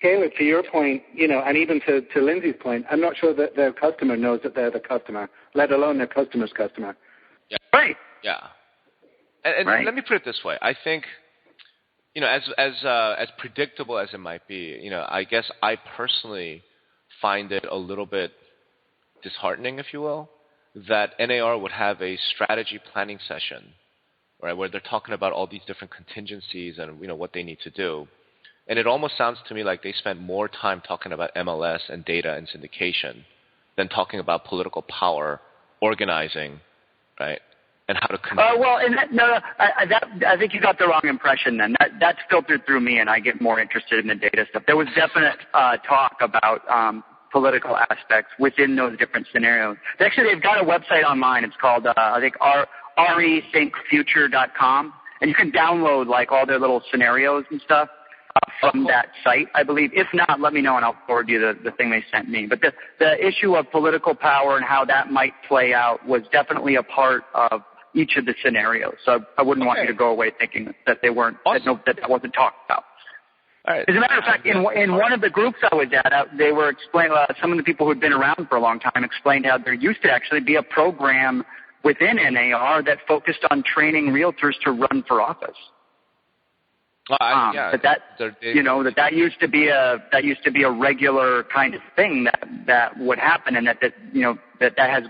Caleb, to your point, and even to Lindsay's point, I'm not sure that their customer knows that they're the customer, let alone their customer's customer. Yeah. Right. Yeah. And right. Let me put it this way. I think, as predictable as it might be, I guess I personally find it a little bit disheartening, if you will, that NAR would have a strategy planning session, right, where they're talking about all these different contingencies and what they need to do. And it almost sounds to me like they spent more time talking about MLS and data and syndication than talking about political power, organizing, right, and how to connect. I think you got the wrong impression then. That's filtered through me, and I get more interested in the data stuff. There was definite talk about political aspects within those different scenarios. Actually, they've got a website online. It's called, I think, rethinkfuture.com, and you can download like all their little scenarios and stuff from that site, I believe. If not, let me know, and I'll forward you the thing they sent me. But the issue of political power and how that might play out was definitely a part of each of the scenarios. So I wouldn't want you to go away thinking that they weren't, awesome. that wasn't talked about. All right. As a matter of fact, in one of the groups I was at, they were explaining, some of the people who had been around for a long time explained how there used to actually be a program within NAR that focused on training realtors to run for office. That used to be a regular kind of thing that would happen, and that has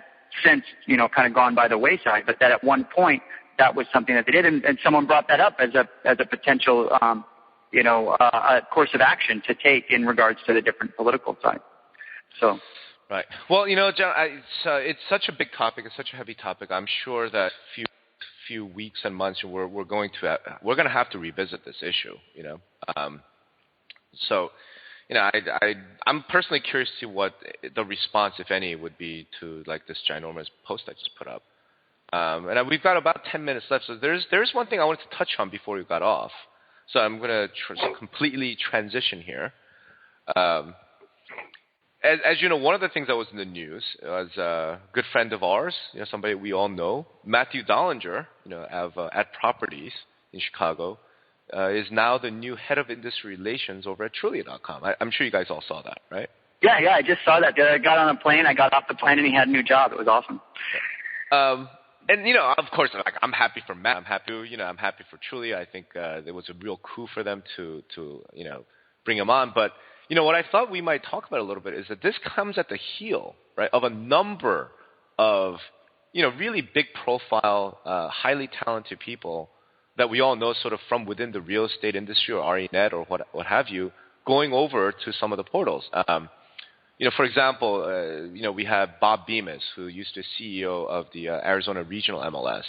since kind of gone by the wayside. But that at one point that was something that they did, and someone brought that up as a potential a course of action to take in regards to the different political side. So. Right. Well, John, it's such a big topic. It's such a heavy topic. I'm sure that few weeks and months we're going to have to revisit this issue. I'm personally curious to see what the response, if any, would be to like this ginormous post I just put up. And we've got about 10 minutes left. So there's one thing I wanted to touch on before we got off. So I'm going to completely transition here. As you know, one of the things that was in the news was a good friend of ours, somebody we all know, Matthew Dollinger, at Properties in Chicago, is now the new head of industry relations over at Trialogues.com. I'm sure you guys all saw that, right? Yeah, I just saw that. I got on a plane, I got off the plane, and he had a new job. It was awesome. And of course, like I'm happy for Matt. I'm happy for Trulia. I think it was a real coup for them to bring him on. But what I thought we might talk about a little bit is that this comes at the heel, right, of a number of really big profile, highly talented people that we all know sort of from within the real estate industry or RENet or what have you, going over to some of the portals. For example, we have Bob Bemis, who used to be CEO of the Arizona Regional MLS,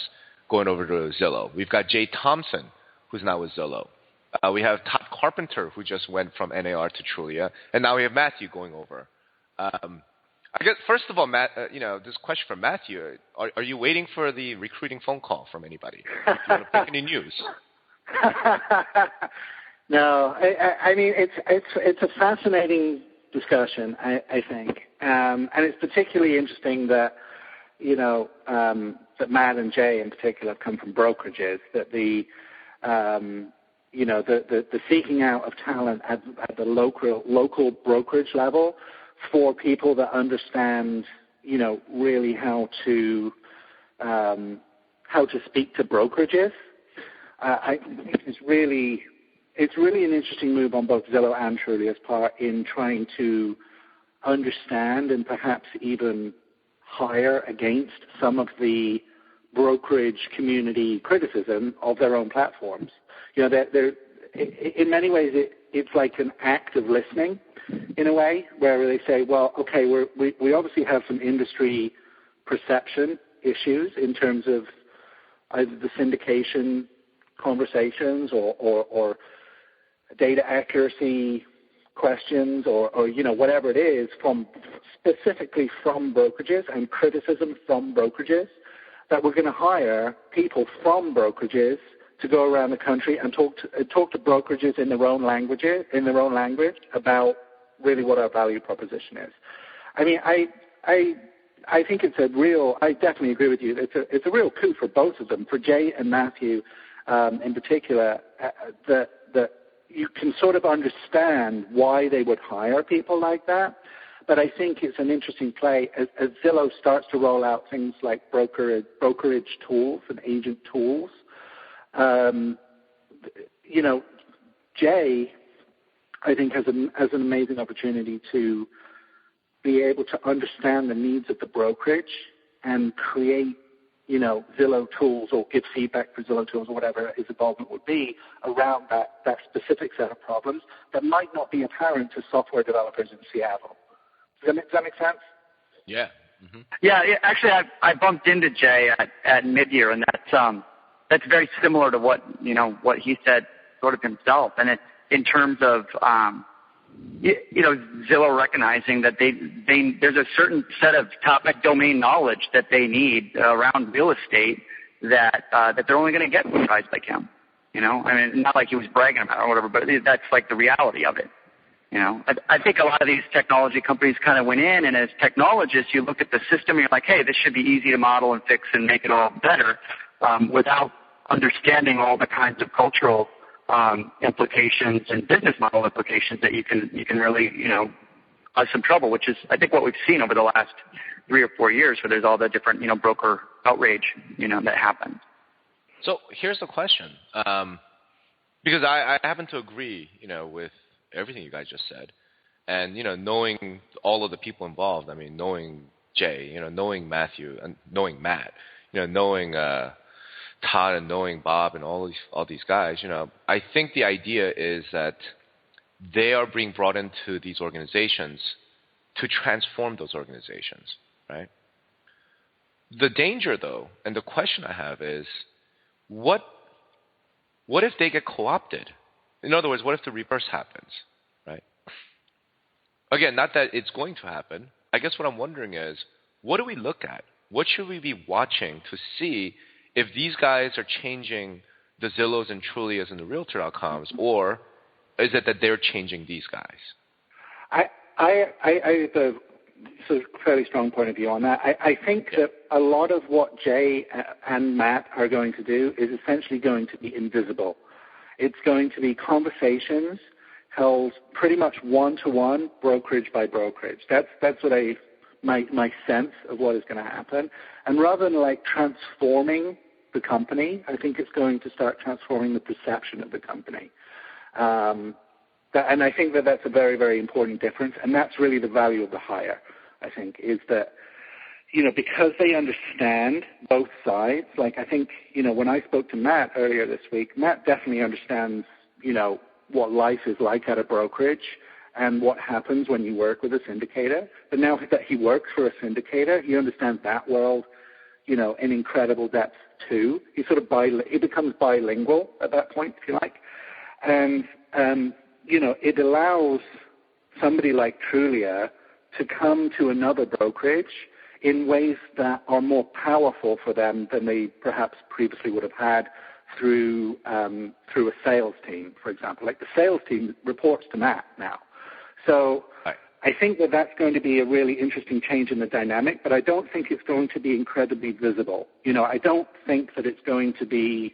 going over to Zillow. We've got Jay Thompson, who's now with Zillow. We have Todd Carpenter, who just went from NAR to Trulia, and now we have Matthew going over. I guess first of all, Matt, this question for Matthew: Are you waiting for the recruiting phone call from anybody? Do you want to pick any news? No, I mean it's a fascinating discussion, I think, and it's particularly interesting that that Matt and Jay in particular come from brokerages. That the seeking out of talent at the local brokerage level for people that understand really how to speak to brokerages. I think it's really an interesting move on both Zillow and Trulia's part in trying to understand and perhaps even hire against some of the brokerage community criticism of their own platforms. In many ways, it's like an act of listening. in a way, where they say, well, okay, we obviously have some industry perception issues in terms of either the syndication conversations or data accuracy questions or whatever it is specifically from brokerages and criticism from brokerages, that we're going to hire people from brokerages to go around the country and talk to brokerages in their own language about really what our value proposition is. I mean, I think it's I definitely agree with you. It's a real coup for both of them, for Jay and Matthew in particular, that you can sort of understand why they would hire people like that. But I think it's an interesting play as Zillow starts to roll out things like brokerage tools and agent tools. Jay, I think, has an amazing opportunity to be able to understand the needs of the brokerage and create, Zillow tools or give feedback for Zillow tools or whatever his involvement would be around that specific set of problems that might not be apparent to software developers in Seattle. Does that make sense? Yeah. Mm-hmm. Yeah. Actually, I bumped into Jay at mid-year, and that's very similar to what he said sort of himself. And in terms of Zillow recognizing that there's a certain set of topic domain knowledge that they need around real estate that they're only going to get from guys like him. I mean, not like he was bragging about it or whatever, but that's like the reality of it. I think a lot of these technology companies kind of went in, and as technologists, you look at the system and you're like, hey, this should be easy to model and fix and make it all better, without understanding all the kinds of cultural implications and business model implications that you can really, cause some trouble, which is, I think, what we've seen over the last 3 or 4 years, where there's all the different, broker outrage, that happens. So here's the question, because I happen to agree, with everything you guys just said, and knowing all of the people involved. I mean, knowing Jay, knowing Matthew, and knowing Matt, knowing Todd and knowing Bob and all these guys, I think the idea is that they are being brought into these organizations to transform those organizations, right? The danger, though, and the question I have is, what if they get co-opted? In other words, what if the reverse happens, right? Again, not that it's going to happen. I guess what I'm wondering is, what do we look at? What should we be watching to see if these guys are changing the Zillows and Trulias and the Realtor.coms, or is it that they're changing these guys? I have a fairly strong point of view on that. I think that a lot of what Jay and Matt are going to do is essentially going to be invisible. It's going to be conversations held pretty much one-to-one, brokerage by brokerage. That's what my sense of what is going to happen. And rather than like transforming the company, I think it's going to start transforming the perception of the company. And I think that that's a very, very important difference. And that's really the value of the hire, I think, is that, because they understand both sides. Like, I think, when I spoke to Matt earlier this week, Matt definitely understands, what life is like at a brokerage and what happens when you work with a syndicator. But now that he works for a syndicator, he understands that world, in incredible depth too. He sort of he becomes bilingual at that point, if you like. And, it allows somebody like Trulia to come to another brokerage in ways that are more powerful for them than they perhaps previously would have had through a sales team, for example. Like the sales team reports to Matt now. So right. I think that that's going to be a really interesting change in the dynamic, but I don't think it's going to be incredibly visible. I don't think that it's going to be,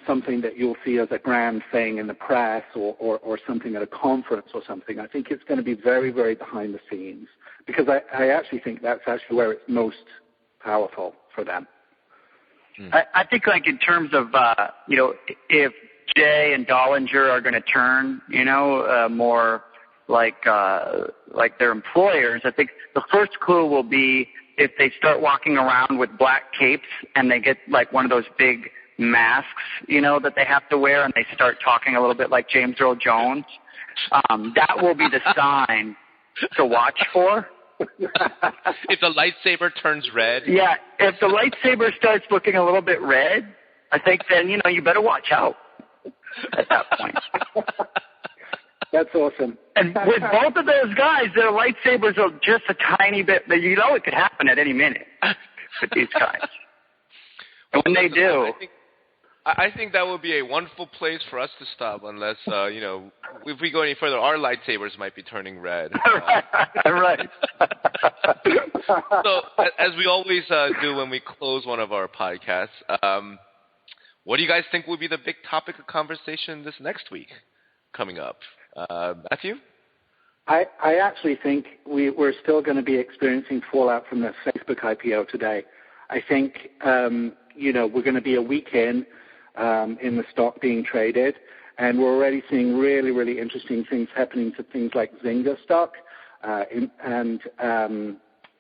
something that you'll see as a grand thing in the press or something at a conference or something. I think it's going to be very, very behind the scenes, because I actually think that's actually where it's most powerful for them. I think, like, in terms of, if Jay and Dollinger are going to turn, more like their employers, I think the first clue will be if they start walking around with black capes and they get like one of those big masks, that they have to wear, and they start talking a little bit like James Earl Jones, that will be the sign to watch for. If the lightsaber turns red. Yeah, if the lightsaber starts looking a little bit red, I think then, you better watch out at that point. That's awesome. And with both of those guys, their lightsabers are just a tiny bit, it could happen at any minute with these guys. And when they do... I think that would be a wonderful place for us to stop unless, if we go any further, our lightsabers might be turning red. Right. So, as we always do when we close one of our podcasts, what do you guys think will be the big topic of conversation this next week coming up? Matthew? I actually think we're still going to be experiencing fallout from the Facebook IPO today. I think, we're going to be a week in the stock being traded, and we're already seeing really, really interesting things happening to things like Zynga stock and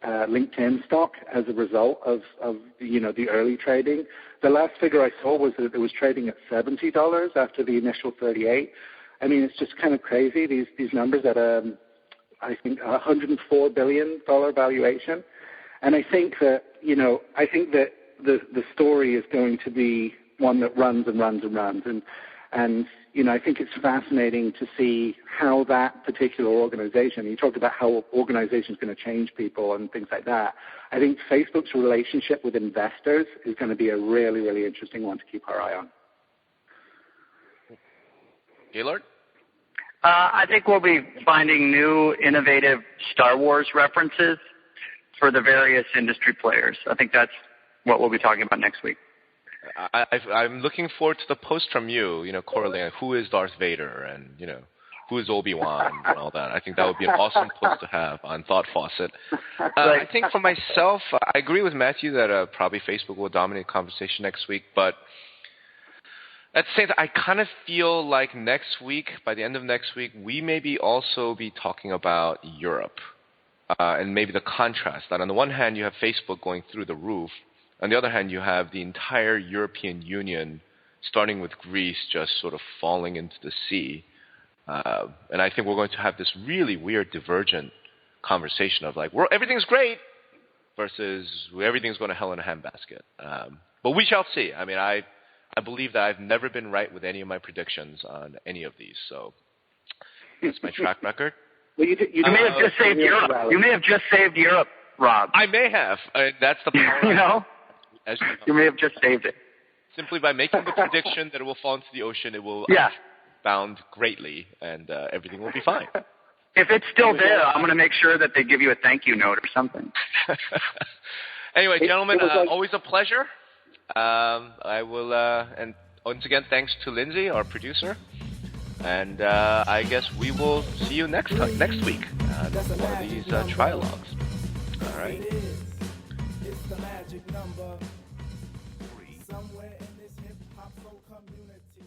LinkedIn stock as a result of the early trading. The last figure I saw was that it was trading at $70 after the initial 38. I mean, it's just kind of crazy, these numbers at I think $104 billion valuation. And I think that, the story is going to be one that runs and runs and runs. And I think it's fascinating to see how that particular organization, you talked about how organizations going to change people and things like that. I think Facebook's relationship with investors is going to be a really, really interesting one to keep our eye on. Gaylord? I think we'll be finding new, innovative Star Wars references for the various industry players. I think that's what we'll be talking about next week. I'm looking forward to the post from you, correlating who is Darth Vader and, who is Obi-Wan and all that. I think that would be an awesome post to have on Thought Faucet. I think for myself, I agree with Matthew that probably Facebook will dominate the conversation next week, but at the same time, I kind of feel like next week, by the end of next week, we maybe also be talking about Europe and maybe the contrast. That on the one hand, you have Facebook going through the roof. On the other hand, you have the entire European Union, starting with Greece, just sort of falling into the sea. And I think we're going to have this really weird divergent conversation of like, everything's great versus everything's going to hell in a handbasket. But we shall see. I mean, I believe that I've never been right with any of my predictions on any of these. So that's my track record. Well, you may have just saved Europe. You may have just saved Europe, Rob. I may have. That's the power. You may have just saved it. Simply by making the prediction that it will fall into the ocean, it will bound greatly, and everything will be fine. If it's still there, I'm going to make sure that they give you a thank you note or something. Anyway, gentlemen, always a pleasure. I will, and once again, thanks to Lindsay, our producer. And I guess we will see you next week on one of these trialogues. All right. It's the magic number. Somewhere in this hip hop soul community.